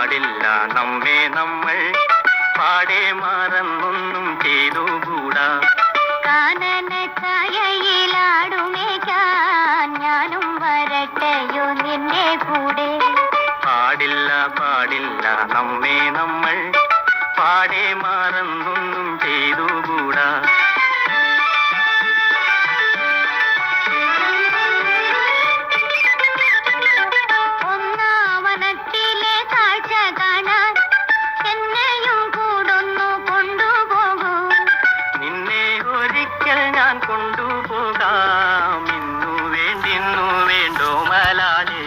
പാടില്ല നമ്മെ നമ്മൾ പാടെ മറന്നൊന്നും ചെയ്തുകൂടാ. കാനന ഛായയിലാടുമേക്കാൻ ഞാനും വരട്ടെയോ നിന്റെ കൂടെ. പാടില്ല പാടില്ല നമ്മെ നമ്മൾ പാടെ മറന്നൊന്നും ചെയ്തുകൂടാ. ഒന്നാവനത്തിലെ കാഴ്ച കാണാൻ എന്നെയും കൂടൊന്നു കൊണ്ടുപോകൂ. നിന്നെ ഒരിക്കൽ ഞാൻ കൊണ്ടുപോകാം. ഇന്നു വേണ്ടിന്നു വേണ്ടോ മലാലേ.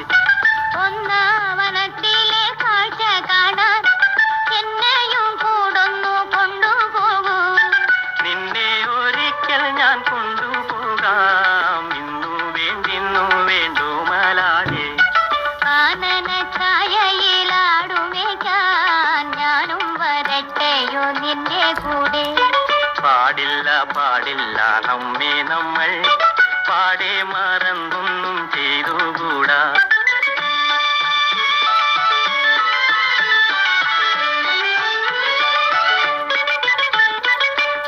ഒന്നാവനത്തിലെ കാഴ്ച കാണാൻ എന്നെയും കൂടൊന്നു കൊണ്ടുപോകൂ. നിന്നെ ഒരിക്കൽ ഞാൻ കൊണ്ടുപോകാം. ഇന്നു വേണ്ടിന്നു വേണ്ടോ മലാലേ. കാനന ഛായയിലാടുമേക്കാൻ ഞാനും വരട്ടെയോ നിന്റെ കൂടെ. പാടില്ല പാടില്ല നമ്മെ നമ്മൾ പാടെ മറന്നൊന്നും ചെയ്തുകൂടാ.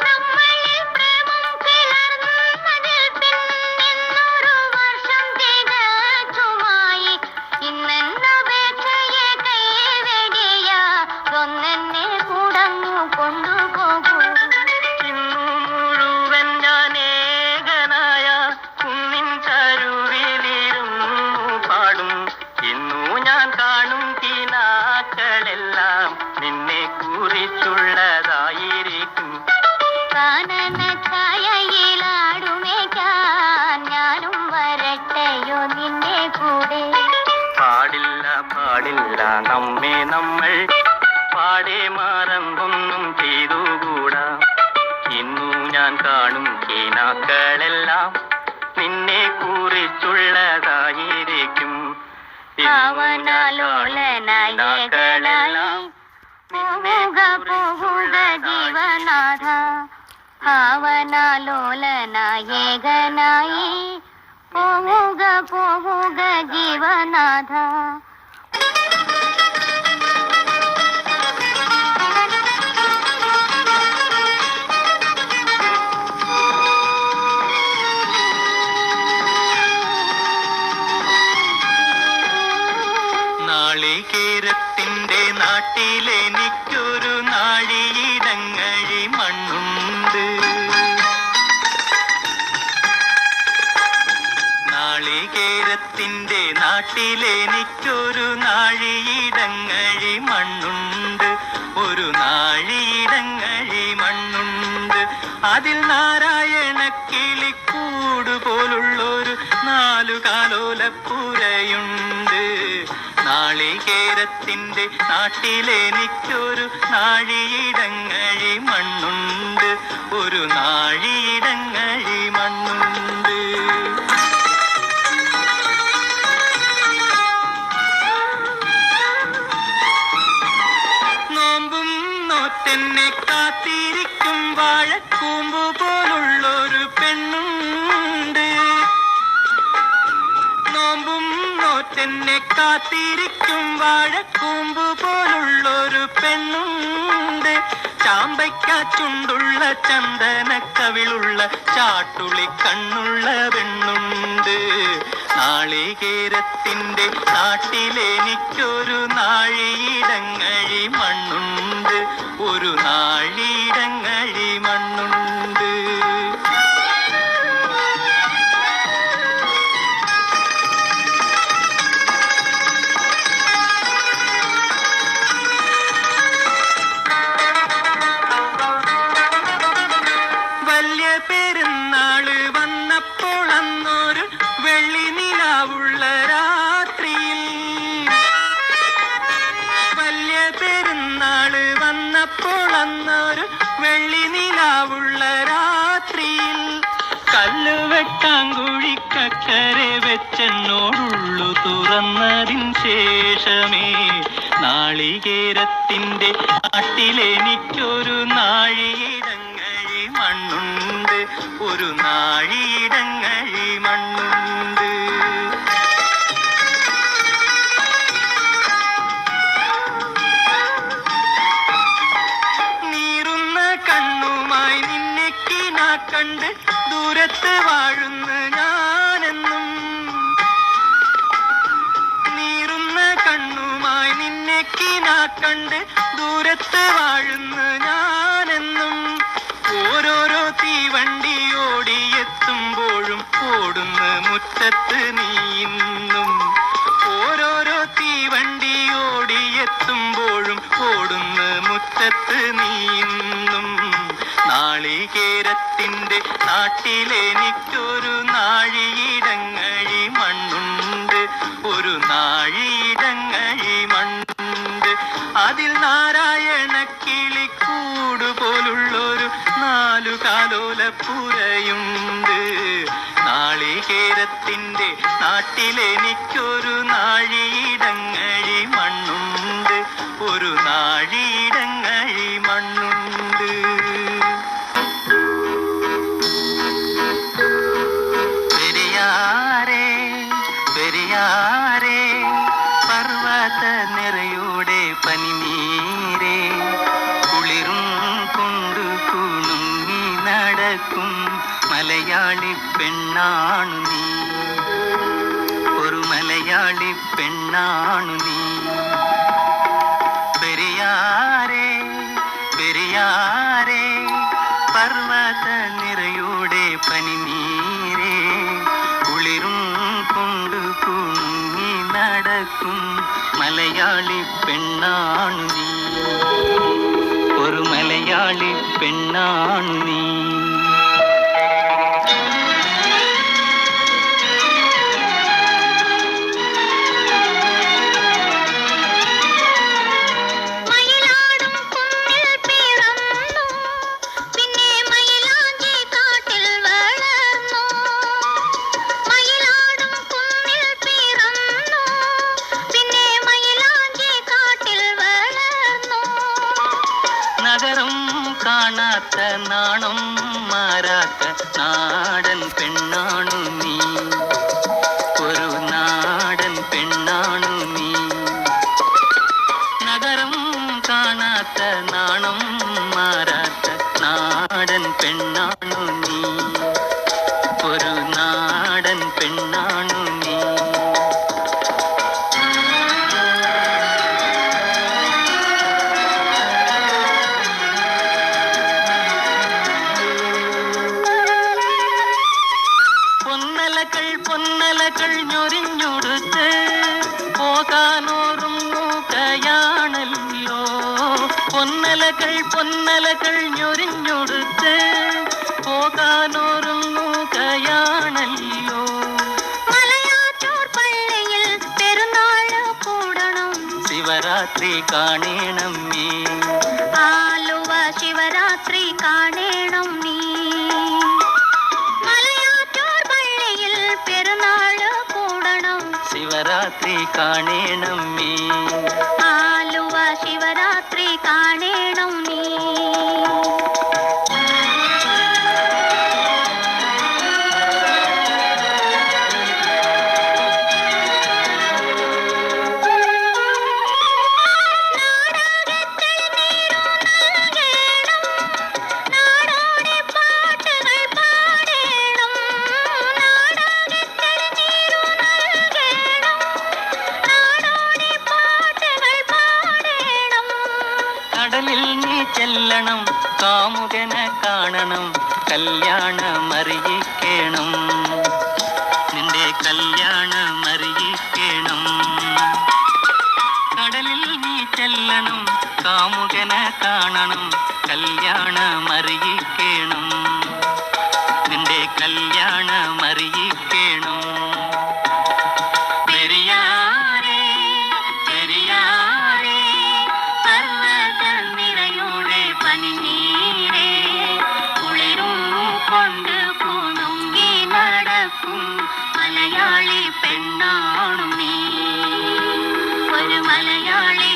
നമ്മളിൽ പ്രേമം പിളർന്നതിൽ പിന്നെന്നൊരു വർഷം തികച്ചുമായി. ഇന്നെന്നപേക്ഷയെ കൈവെടിയാതൊന്നെന്നെ കൂടങ്ങു കൊണ്ടുപോകൂ. ഇന്നു മുഴുവൻ ഞാൻ ഏകനായ കുന്നിൻ ചരുവിലിരുന്നു പാടും. ഇന്നു ഞാൻ കാണും കിനാക്കളെല്ലാം നിന്നെ കുറിച്ചുള്ളതായിരിക്കും. കാനന ഛായയിലാടുമേക്കാൻ ഞാനും വരട്ടെയോ നിന്റെ കൂടെ. പാടില്ല പാടില്ല നമ്മെ നമ്മൾ പാടെ മറന്നൊന്നും ചെയ്തുകൂടാ. ഇന്നു ഞാൻ കാണും കിനാക്കളെല്ലാം നിന്നെ കുറിച്ചുള്ളതായിരിക്കും. ഭാവനാലോലനായേകനായി പോവുക പോവുക ജീവനാഥ. ഭാവനാലോലനായേകനായി പോവുക പോവുക ജീവനാഥ. നാളികേരത്തിന്റെ നാട്ടിലെനിക്കൊരു നാഴിയിടങ്ങഴി മണ്ണുണ്ട്. നാളികേരത്തിന്റെ നാട്ടിലെനിക്കൊരു നാഴിയിടങ്ങഴി മണ്ണുണ്ട്. ഒരു നാഴിയിടങ്ങഴി മണ്ണുണ്ട്. അതിൽ നാരായണ കിളിക്കൂട് പോലുള്ളൊരു 4 കാലോലപ്പുരയുണ്ട്. നാളികേരത്തിന്റെ നാട്ടിലെനിക്കൊരു നാഴിയിടങ്ങഴി മണ്ണുണ്ട്. ഒരു നാഴിയിടങ്ങഴി മണ്ണുണ്ട്. നോമ്പും നോറ്റെന്നെ കാത്തിരിക്കും വാഴക്കൂമ്പ് പോലുള്ളൊരു പെണ്ണുണ്ട്. നോമ്പും നോറ്റെന്നെ കാത്തിരിക്കും വാഴക്കൂമ്പ് പോലുള്ളൊരു പെണ്ണുണ്ട്. ചാമ്പയ്ക്കാച്ചുണ്ടുള്ള ചന്ദനക്കവിളുള്ള ചാട്ടുളി കണ്ണുള്ള പെണ്ണുണ്ട്. നാളികേരത്തിന്റെ നാട്ടിലെനിക്കൊരു നാഴിയിടങ്ങഴി മണ്ണുണ്ട്. ഒരു നാഴിയിടങ്ങഴി മണ്ണുണ്ട്. വലിയ പെരുന്നാള് വന്നപ്പോൾ അന്നൊരു വെള്ളി നിലാവുള്ള രാത്രിയിൽ. വലിയ പെരുന്നാള് വന്നപ്പോൾ അന്നൊരു വെള്ളി നിലാവുള്ള രാത്രിയിൽ. കല്ലുവെട്ടാങ്കുഴിക്കക്കരെ വെച്ചെന്നോടുള്ളു തുറന്നതിൻ ശേഷമേ നാളികേരത്തിന്റെ നാട്ടിലെനിക്കൊരു നാഴിയിടങ്ങഴി മണ്ണുണ്ട്. ഒരു നാഴിയിടങ്ങഴി മണ്ണുണ്ട്. കണ്ട് ദൂരത്ത് വാഴുന്ന ഞാനെന്നും നീറുന്ന കണ്ണുമായി നിന്നെ കിനാ കണ്ട് ദൂരത്ത് വാഴുന്ന ഞാനെന്നും ഓരോരോ തീവണ്ടി ഓടിയെത്തുമ്പോഴും ഓടുന്ന മുറ്റത്ത് നീ ഇന്നും ഓരോരോ തീവണ്ടി ഓടിയെത്തുമ്പോഴും ഓടുന്ന മുറ്റത്ത് നീ ഇന്നും നാളികേരത്തിന്റെ നാട്ടിലെനിക്കൊരു നാഴിയിടങ്ങഴി മണ്ണുണ്ട് ഒരു നാഴിയിടങ്ങഴി മണ്ണുണ്ട് അതിൽ നാരായണ കിളിക്കൂട് പോലുള്ളൊരു 4 കാലോലപ്പുരയുണ്ട് നാളികേരത്തിന്റെ നാട്ടിലെനിക്കൊരു നാഴിയിടങ്ങഴി മണ്ണുണ്ട് ഒരു നാഴിയിടങ്ങഴി മണ്ണുണ്ട് പെരിയാരേ പെരിയാരേ പർവ്വത നിറയുടെ പനിനീരേ കുളിരും കൊണ്ടു കുണുങ്ങി നടക്കും മലയാളി പെണ്ണാണു നീ ഒരു മലയാളി പെണ്ണാണു നീ പെരിയാരേ പെരിയാരേ പർവ്വത നിറയുടെ പനിനീരേ കുളിരും കൊണ്ടു കുണുങ്ങി നടക്കും മലയാളി പെണ്ണാണു നീ ഒരു മലയാളി പെണ്ണാണു നീ നഗരം കാണാത്ത നാണം മാറാത്ത നാടൻ പെണ്ണാണു നീ ഒരു നാടൻ പെണ്ണാണു നീ നഗരം കാണാത്ത നാണം മാറാത്ത നാടൻ പെണ്ണാണു നീ ഒരു നാടൻ പെണ്ണാണു നീ പൊന്നലകൾ ഞൊരിഞ്ഞുടുത്ത് പോകാനോറുങ്ങുകയാണല്ലോ പൊന്നലകൾ ഞൊരിഞ്ഞുടുത്ത് പോകാനോറുങ്ങുകയാണല്ലോ മലയാറ്റൂർ പള്ളിയിൽ പെരുന്നാള് കൂടണം ശിവരാത്രി കാണണം നീ ആലുവ ശിവരാത്രി കാണണം നീ ശിവരാത്രി കാണണം നീ ആലുവ ശിവരാത്രി കാണണം നീ കടലിൽ നീ ചെല്ലണം കാമുകനെ കാണണം കല്യാണമറിയിക്കണം നിന്റെ കല്യാണമറിയിക്കണം കടലിൽ നീ ചെല്ലണം കാമുകനെ കാണണം കല്യാണമറിയിക്കണം നിന്റെ കല്യാണമറിയിക്കണം പെരിയാരേ പെരിയാരേ പർവ്വത നിറയുടെ പനിനീരേ കുളിരും കൊണ്ട് കുണുങ്ങി നടക്കും മലയാളി പെണ്ണാണു നീ ഒരു മലയാളി